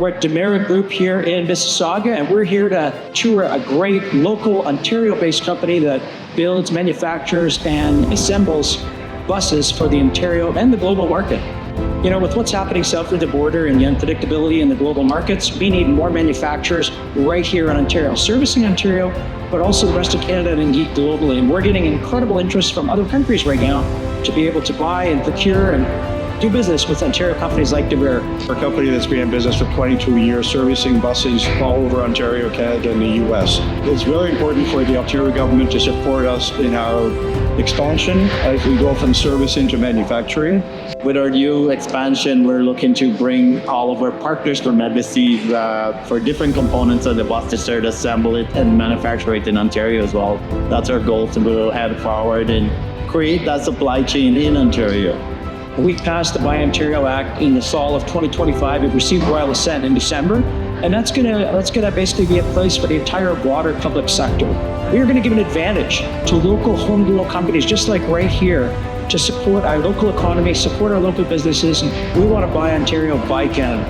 We're at Damera Group here in Mississauga, and we're here to tour a great local Ontario-based company that builds, manufactures, and assembles buses for the Ontario and the global market. You know, with what's happening south of the border and the unpredictability in the global markets, we need more manufacturers right here in Ontario, servicing Ontario, but also the rest of Canada and indeed globally. And we're getting incredible interest from other countries right now to be able to buy and procure and do business with Ontario companies like Damera. We're a company that's been in business for 22 years, servicing buses all over Ontario, Canada, and the US. It's very important for the Ontario government to support us in our expansion as we go from servicing to manufacturing. With our new expansion, we're looking to bring all of our partners from embassies for different components of the bus to start assemble it and manufacture it in Ontario as well. That's our goal, to go head forward and create that supply chain in Ontario. We passed the Buy Ontario Act in the fall of 2025. It received royal assent in December, and that's gonna basically be a place for the entire broader public sector. We are gonna give an advantage to local homegrown companies, just like right here, to support our local economy, support our local businesses. We want to buy Ontario, buy Canada.